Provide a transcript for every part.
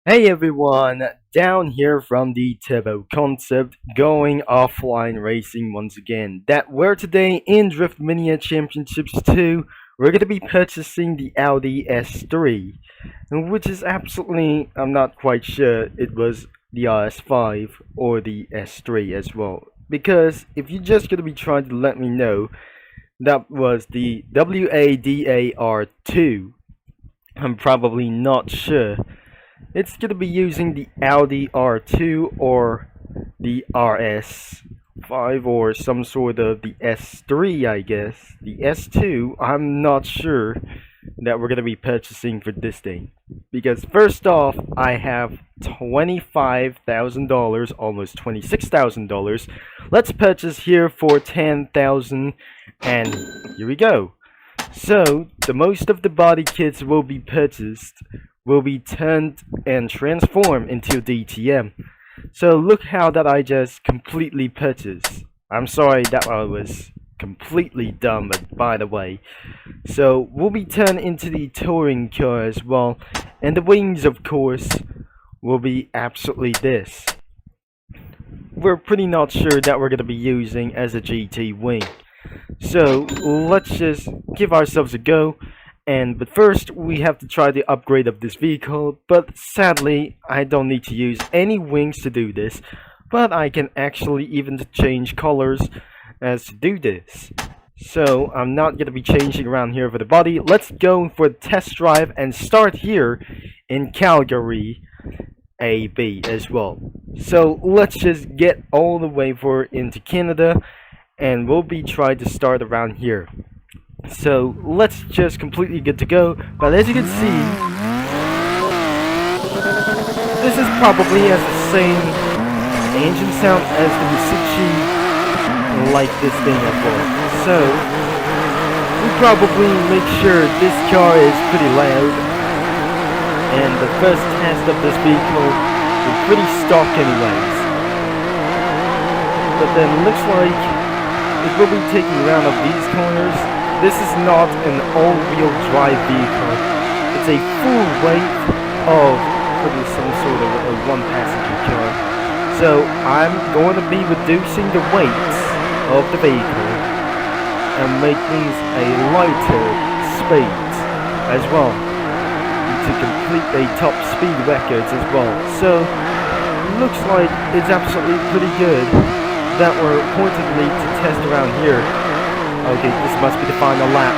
Hey everyone, down here from the Turbo Concept, going offline racing once again. That we're today in Drift Mania Championships 2, we're gonna be purchasing the Audi S3, which is absolutely, I'm not quite sure it was the RS5 or the S3 as well. Because if you're just gonna be trying to let me know, that was the WADAR2, I'm probably not sure. It's going to be using the Audi R2 or the RS5 or some sort of the S3, I guess. The S2, I'm not sure that we're going to be purchasing for this thing. Because first off, I have $25,000, almost $26,000. Let's purchase here for $10,000 and here we go. So, the most of the body kits will be purchased will be turned and transformed into DTM. So look how that I just completely purchased. I'm sorry that I was completely dumb, but by the way. So will be turned into the touring car as well, and the wings of course will be absolutely this. We're pretty not sure that we're going to be using as a GT wing. So let's just give ourselves a go. But first we have to try the upgrade of this vehicle, but sadly I don't need to use any wings to do this, but I can actually even change colors as to do this. So I'm not going to be changing around here for the body. Let's go for the test drive and start here in Calgary AB as well. So let's just get all the way into Canada and we'll be trying to start around here. So let's just completely good to go. But as you can see, this is probably has the same engine sound as the Mitsubishi like this thing as well. So we probably make sure this car is pretty loud. And the first test of this vehicle is pretty stock anyways. But then looks like it will be taking around of these corners. This is not an all-wheel drive vehicle. It's a full weight of probably some sort of a one-passenger car. So I'm going to be reducing the weight of the vehicle and make things a lighter speed as well to complete a top speed records as well. So looks like it's absolutely pretty good that we're pointedly to test around here. Okay, this must be the final lap.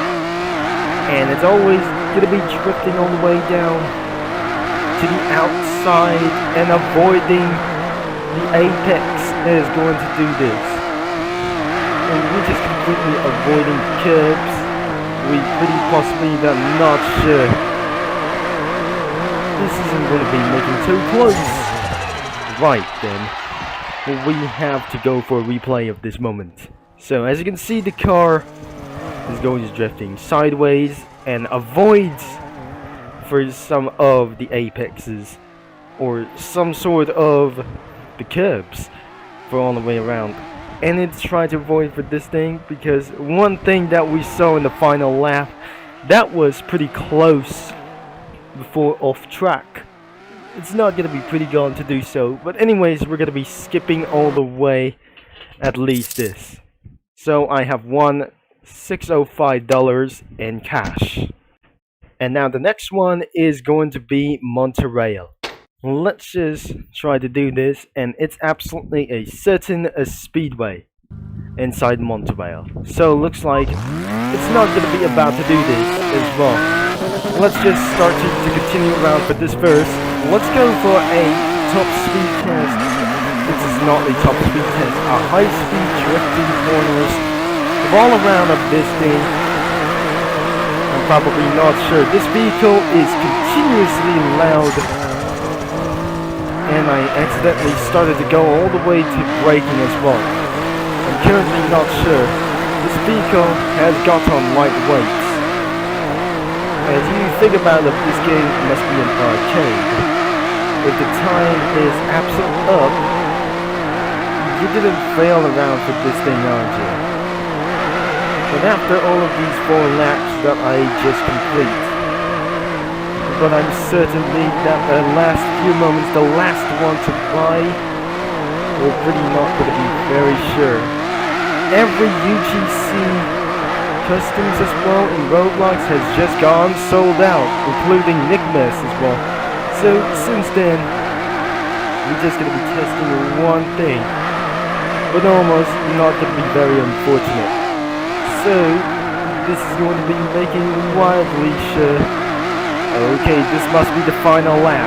And it's always going to be drifting all the way down to the outside and avoiding the apex is going to do this. And we're just completely avoiding curbs. We pretty possibly are not sure. This isn't going to be making too close. Right then, we have to go for a replay of this moment. So as you can see, the car is going drifting sideways and avoids for some of the apexes or some sort of the curbs for all the way around. And it's trying to avoid for this thing because one thing that we saw in the final lap, that was pretty close before off track. It's not going to be pretty gone to do so, but anyways, we're going to be skipping all the way at least this. So I have won $605 in cash. And now the next one is going to be Montreal. Let's just try to do this, and it's absolutely a certain speedway inside Montreal. So looks like it's not going to be about to do this as well. Let's just start to continue around for this first. Let's go for a top speed test. This is not a top speed test, a high speed drifting corners all around of this thing. I'm probably not sure. This vehicle is continuously loud, and I accidentally started to go all the way to braking as well. I'm currently not sure. This vehicle has got on light weights. As you think about it, this game must be an arcade. If the time is absolute up, you didn't fail around for this thing, aren't you? But after all of these 4 laps that I just complete, but I'm certainly that the last few moments, the last one to buy, we're pretty not going to be very sure. Every UGC customs as well in Roblox has just gone sold out, including Nickmas as well. So since then, we're just going to be testing one thing, but almost not going to be very unfortunate. So this is going to be making wildly sure. Okay, this must be the final lap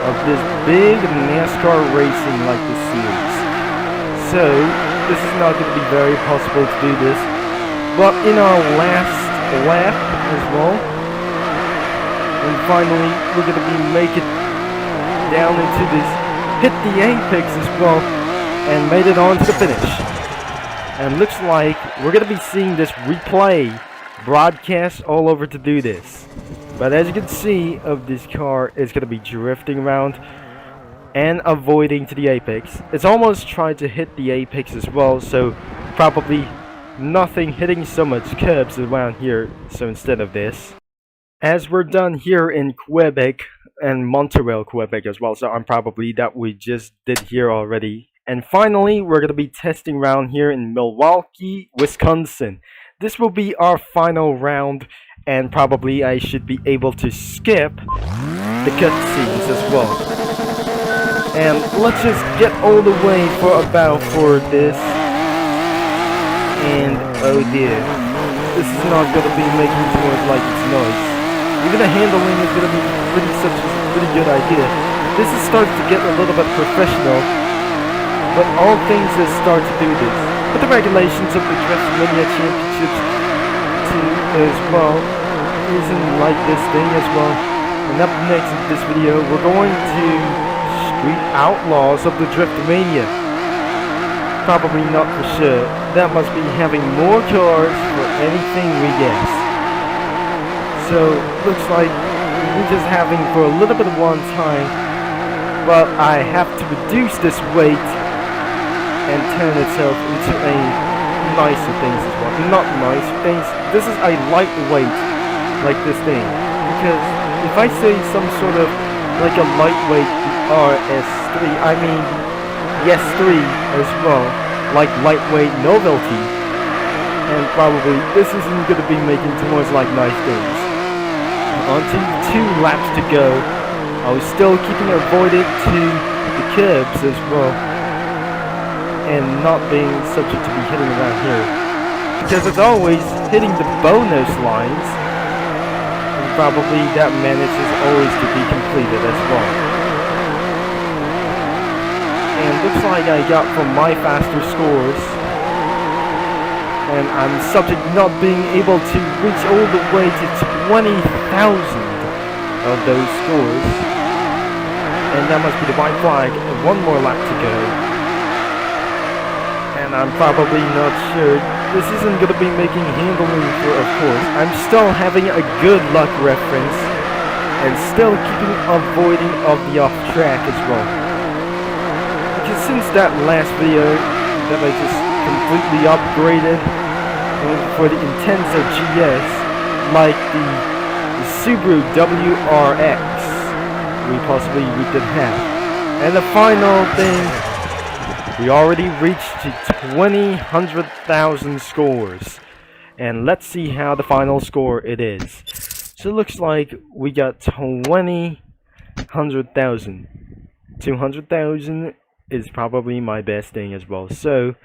of this big NASCAR racing like this series. So this is not going to be very possible to do this, but in our last lap as well, and finally we're going to be making down into this, hit the apex as well, and made it on to the finish. And looks like we're going to be seeing this replay broadcast all over to do this. But as you can see, of this car is going to be drifting around and avoiding to the apex. It's almost trying to hit the apex as well, so probably nothing hitting so much curbs around here. So instead of this, as we're done here in Quebec and Montreal, Quebec as well, so I'm probably that we just did here already. And finally, we're going to be testing around here in Milwaukee, Wisconsin. This will be our final round, and probably I should be able to skip the cutscenes as well. And let's just get all the way for this. And oh dear, this is not going to be making too much like its noise. Even the handling is going to be pretty good idea. This is starting to get a little bit professional. But all things that start to do this. But the regulations of the Mania Championships as well isn't like this thing as well. And up next in this video, we're going to Street Outlaws of the Mania. Probably not for sure. That must be having more cars for anything we guess. So looks like we're just having for a little bit of one time. But I have to reduce this weight and turn itself into a nicer things as well. Not nice things. This is a lightweight like this thing. Because if I say some sort of like a lightweight RS3, I mean S3 as well, like lightweight novelty. And probably this isn't going to be making too much like nice things. Onto 2 laps to go. I was still keeping avoided to the curbs as well, and not being subject to be hitting around here, because it's always hitting the bonus lines, and probably that manages always to be completed as well. And looks like I got from my faster scores, and I'm subject not being able to reach all the way to 20,000 of those scores, and that must be the white flag. One more lap to go. And I'm probably not sure. This isn't going to be making handling for, of course. I'm still having a good luck reference and still keeping avoiding of the off track as well. Because since that last video that I just completely upgraded for the Intenso GS, like the Subaru WRX we did have. And the final thing, we already reached to 100,000 scores, and let's see how the final score it is. So it looks like we got 100,000. 200,000 is probably my best thing as well. So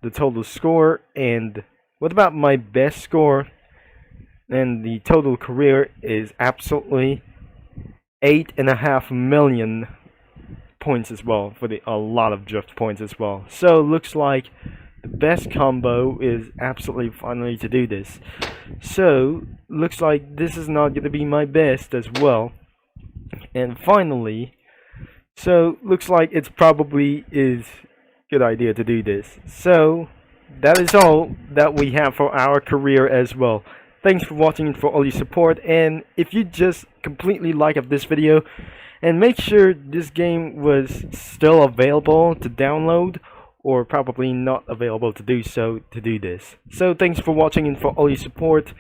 the total score, and what about my best score? And the total career is absolutely 8.5 million points as well, for a lot of drift points as well. So looks like the best combo is absolutely finally to do this. So looks like this is not going to be my best as well. And finally, so looks like it's probably is good idea to do this. So that is all that we have for our career as well. Thanks for watching and for all your support, and if you just completely like this video, and make sure this game was still available to download, or probably not available to do so to do this. So thanks for watching and for all your support,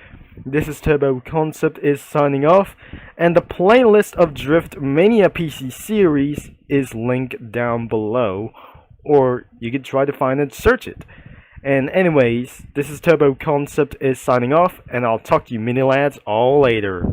This is Turbo Concept is signing off, and the playlist of Drift Mania PC series is linked down below, or you can try to find and search it. And anyways, this is Turbo Concept is signing off, and I'll talk to you mini lads all later.